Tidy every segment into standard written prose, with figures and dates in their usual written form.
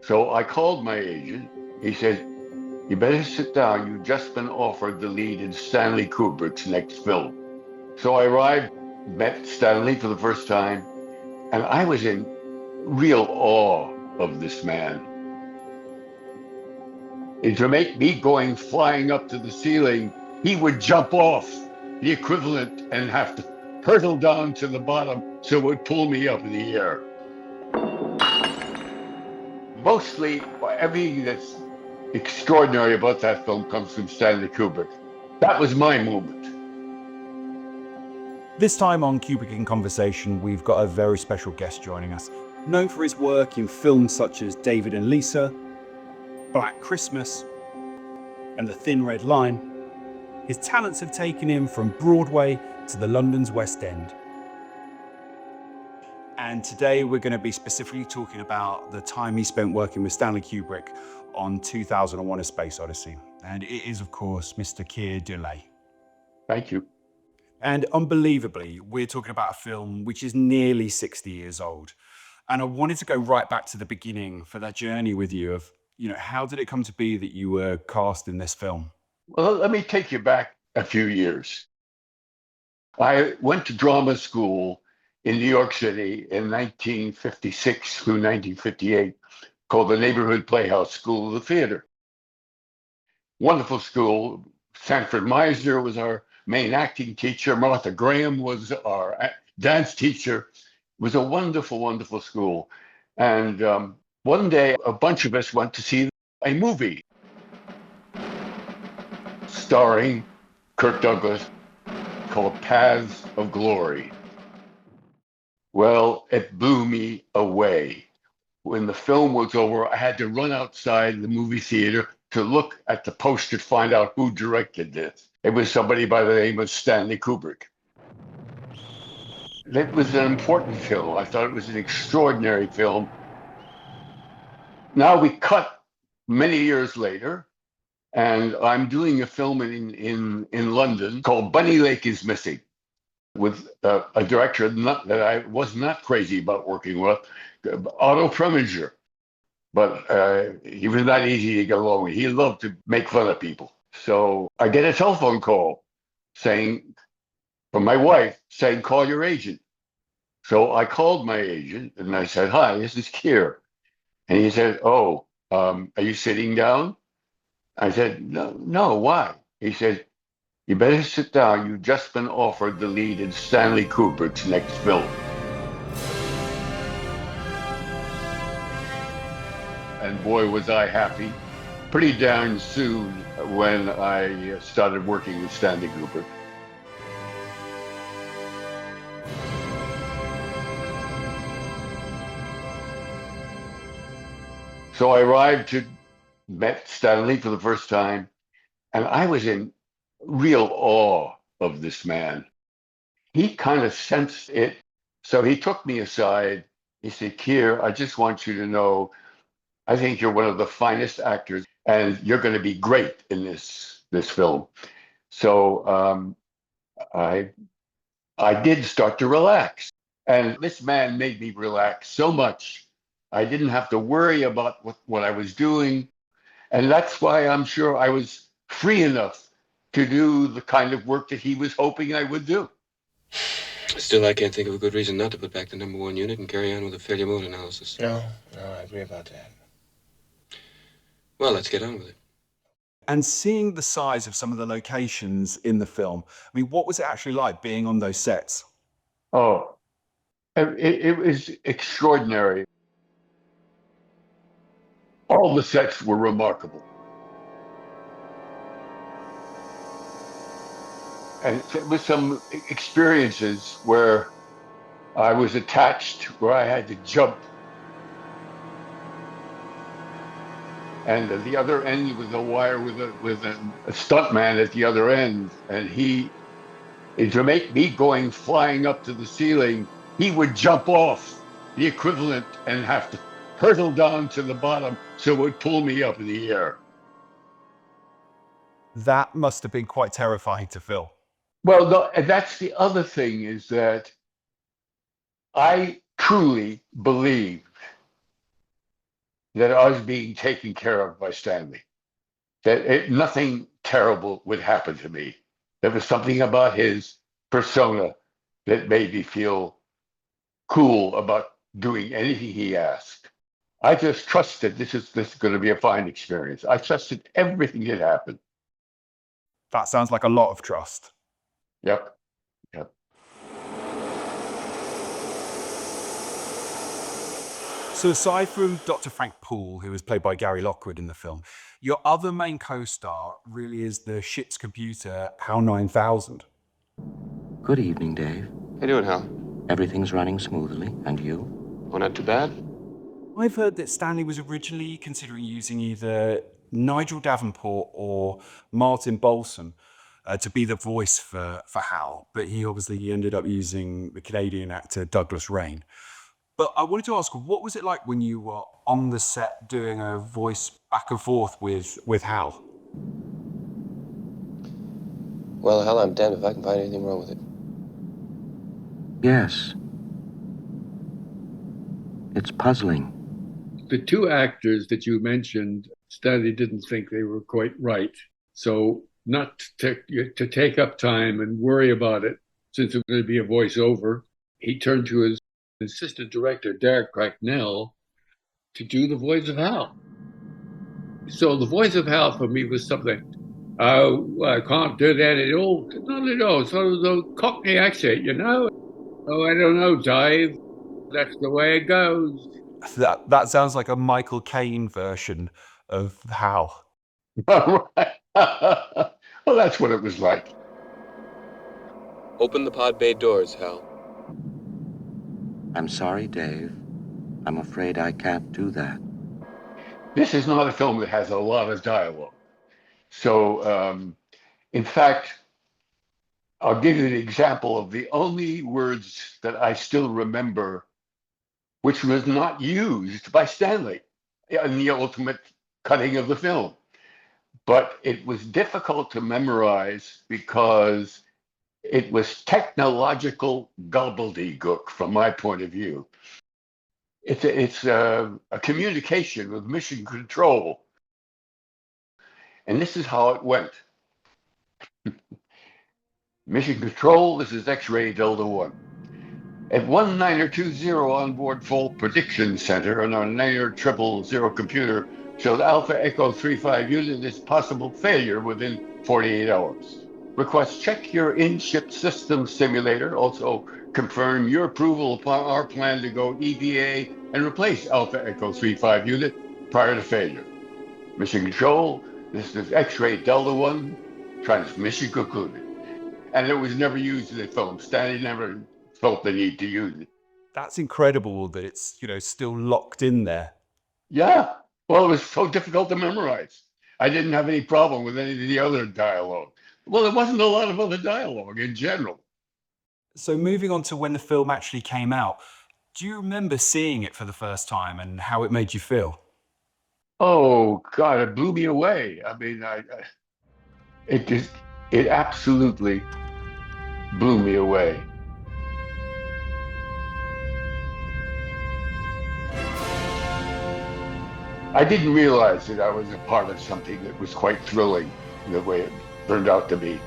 So I called my agent. He said, "You better sit down. You've just been offered the lead in Stanley Kubrick's next film." So I arrived, met Stanley for the first time, and I was in real awe of this man. And to make me going flying up to the ceiling, he would jump off the equivalent and have to hurtle down to the bottom so it would pull me up in the air. Mostly everything that's extraordinary about that film comes from Stanley Kubrick. That was my moment. This time on Kubrick In Conversation, we've got a very special guest joining us. Known for his work in films such as David and Lisa, Black Christmas, and The Thin Red Line, his talents have taken him from Broadway to the London's West End. And today we're going to be specifically talking about the time he spent working with Stanley Kubrick on 2001: A Space Odyssey. And it is, of course, Mr. Keir Dullea. Thank you. And unbelievably, we're talking about a film which is nearly 60 years old. And I wanted to go right back to the beginning for that journey with you of, how did it come to be that you were cast in this film? Well, let me take you back a few years. I went to drama school in New York City in 1956 through 1958, called the Neighborhood Playhouse School of the Theater. Wonderful school. Sanford Meisner was our main acting teacher. Martha Graham was our dance teacher. It was a wonderful, wonderful school. And one day, a bunch of us went to see a movie starring Kirk Douglas called Paths of Glory. Well, it blew me away. When the film was over, I had to run outside the movie theater to look at the poster to find out who directed this. It was somebody by the name of Stanley Kubrick. It was an important film. I thought it was an extraordinary film. Now we cut many years later, and I'm doing a film in London called Bunny Lake is Missing, with a director that I was not crazy about working with, Otto Preminger. But he was not easy to get along with. He loved to make fun of people. So I get a telephone call from my wife saying, "Call your agent." So I called my agent and I said, "Hi, this is Keir." And he said, "Oh, are you sitting down?" I said, No, why? He said, "You better sit down. You've just been offered the lead in Stanley Kubrick's next film." And boy, was I happy. Pretty darn soon when I started working with Stanley Kubrick. So I arrived to met Stanley for the first time, and I was in real awe of this man. He kind of sensed it. So he took me aside. He said, "Keir, I just want you to know, I think you're one of the finest actors, and you're going to be great in this film." So I did start to relax, and this man made me relax so much. I didn't have to worry about what I was doing, and that's why I'm sure I was free enough to do the kind of work that he was hoping I would do. Still, I can't think of a good reason not to put back the number one unit and carry on with the failure mode analysis. No, I agree about that. Well, let's get on with it. And seeing the size of some of the locations in the film, I mean, what was it actually like being on those sets? Oh, it was extraordinary. All the sets were remarkable. And there was some experiences where I was attached, where I had to jump. And at the other end was a wire with a stuntman at the other end. And to make me going flying up to the ceiling, he would jump off the equivalent and have to hurtle down to the bottom so it would pull me up in the air. That must have been quite terrifying to film. Well, no, and that's the other thing, is that I truly believe that I was being taken care of by Stanley, that nothing terrible would happen to me. There was something about his persona that made me feel cool about doing anything he asked. I just trusted this is going to be a fine experience. I trusted everything that happened. That sounds like a lot of trust. Yep. Yep. So aside from Dr. Frank Poole, who was played by Gary Lockwood in the film, your other main co-star really is the ship's computer, HAL 9000. Good evening, Dave. How you doing, Hal? Everything's running smoothly, and you? Oh, not too bad. I've heard that Stanley was originally considering using either Nigel Davenport or Martin Balsam to be the voice for Hal, but he obviously ended up using the Canadian actor Douglas Rain. But I wanted to ask, what was it like when you were on the set doing a voice back and forth with Hal? Well, Hal, I'm damned if I can find anything wrong with it. Yes. It's puzzling. The two actors that you mentioned, Stanley didn't think they were quite right. So not to take up time and worry about it, since it was going to be a voiceover, he turned to his assistant director, Derek Cracknell, to do the voice of Hal. So the voice of Hal for me was something, I can't do that at all. Not at all. Sort of the Cockney accent, you know? Oh, I don't know, Dave. That's the way it goes. That sounds like a Michael Caine version of Hal. Well, that's what it was like. Open the pod bay doors, Hal. I'm sorry, Dave. I'm afraid I can't do that. This is not a film that has a lot of dialogue. So, in fact, I'll give you an example of the only words that I still remember, which was not used by Stanley in the ultimate cutting of the film. But it was difficult to memorize because it was technological gobbledygook from my point of view. It's a communication with mission control. And this is how it went. Mission control, this is X-ray Delta 1. At 1920 on board full prediction center on our 9000 computer showed Alpha Echo 35 unit is possible failure within 48 hours. Request check your in-ship system simulator. Also confirm your approval upon our plan to go EVA and replace Alpha Echo 35 unit prior to failure. Mission control, this is X-ray Delta 1, transmission concluded. And it was never used in the film. Stanley never felt the need to use it. That's incredible that it's, still locked in there. Yeah. Well, it was so difficult to memorize. I didn't have any problem with any of the other dialogue. Well, there wasn't a lot of other dialogue in general. So moving on to when the film actually came out, do you remember seeing it for the first time and how it made you feel? Oh, God, it blew me away. I mean, it absolutely blew me away. I didn't realize that I was a part of something that was quite thrilling the way it turned out to be.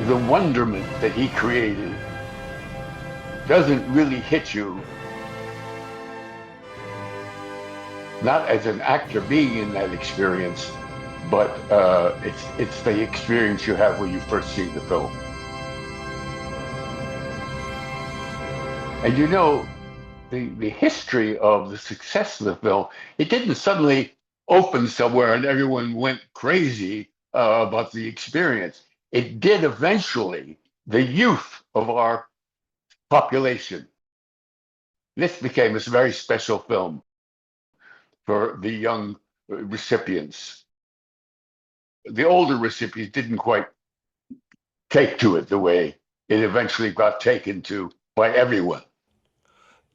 The wonderment that he created doesn't really hit you, not as an actor being in that experience, but it's the experience you have when you first see the film. And the history of the success of the film, it didn't suddenly open somewhere and everyone went crazy about the experience. It did eventually. The youth of our population. This became a very special film for the young recipients. The older recipients didn't quite take to it the way it eventually got taken to by everyone.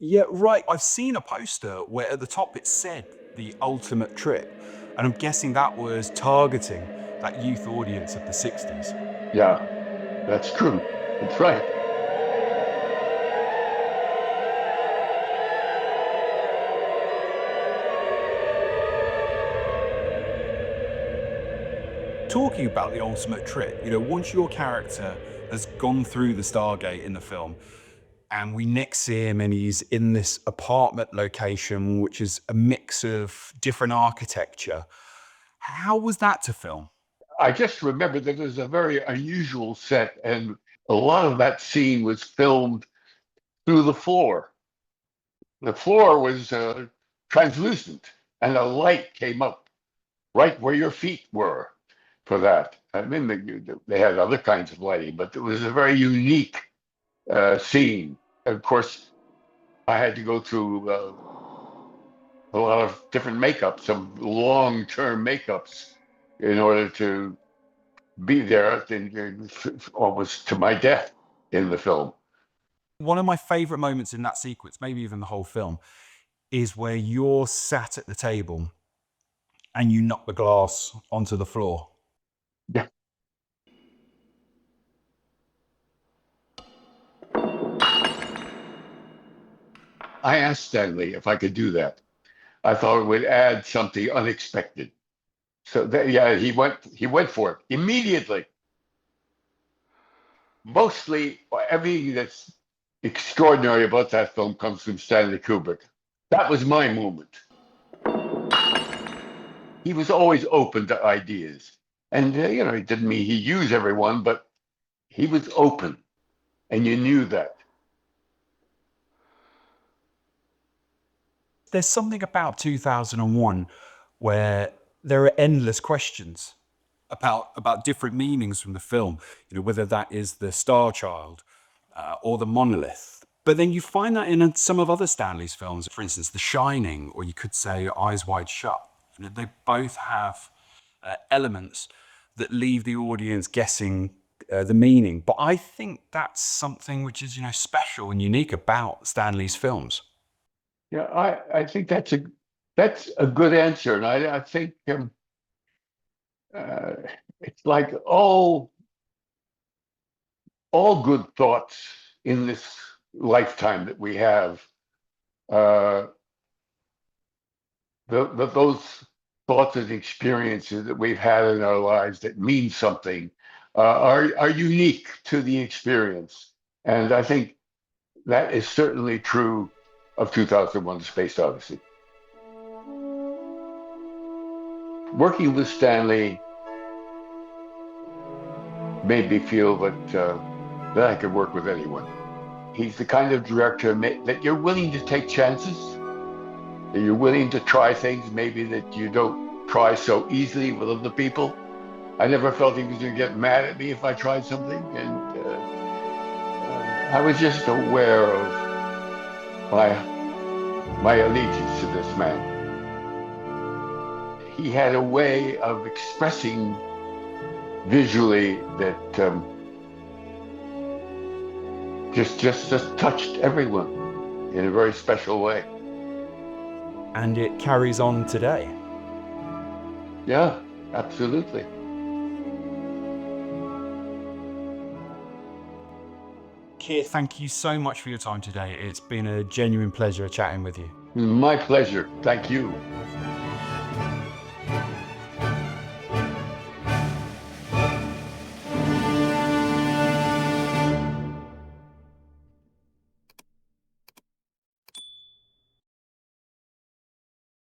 Yeah, right. I've seen a poster where at the top it said the ultimate trip, and I'm guessing that was targeting that youth audience of the 60s. Yeah, that's true. That's right. talking about the ultimate trip. You know, once your character has gone through the Stargate in the film, and we next see him and he's in this apartment location, which is a mix of different architecture. How was that to film? I just remember that it was a very unusual set, and a lot of that scene was filmed through the floor. The floor was translucent, and a light came up right where your feet were for that. I mean, they had other kinds of lighting, but it was a very unique scene. And of course, I had to go through a lot of different makeups, some long-term makeups, in order to be there almost to my death in the film. One of my favorite moments in that sequence, maybe even the whole film, is where you're sat at the table and you knock the glass onto the floor. Yeah. I asked Stanley if I could do that. I thought it would add something unexpected. So that, yeah, he went for it immediately. Mostly everything that's extraordinary about that film comes from Stanley Kubrick. That was my moment. He was always open to ideas. And, it didn't mean he used everyone, but he was open. And you knew that. There's something about 2001 where there are endless questions about different meanings from the film, whether that is the Star Child or the monolith. But then you find that in some of other Stanley's films, for instance, The Shining, or you could say Eyes Wide Shut. They both have elements that leave the audience guessing the meaning. But I think that's something which is, special and unique about Stanley's films. Yeah, I think that's a good answer, and I think it's like all good thoughts in this lifetime that we have. Those thoughts and experiences that we've had in our lives that mean something are unique to the experience, and I think that is certainly true of 2001: Space Odyssey. Working with Stanley made me feel that I could work with anyone. He's the kind of director that you're willing to take chances, that you're willing to try things maybe that you don't try so easily with other people. I never felt he was going to get mad at me if I tried something, and I was just aware of my allegiance to this man. He had a way of expressing visually that just touched everyone in a very special way. And it carries on today. Yeah, absolutely. Keir, thank you so much for your time today. It's been a genuine pleasure chatting with you. My pleasure. Thank you.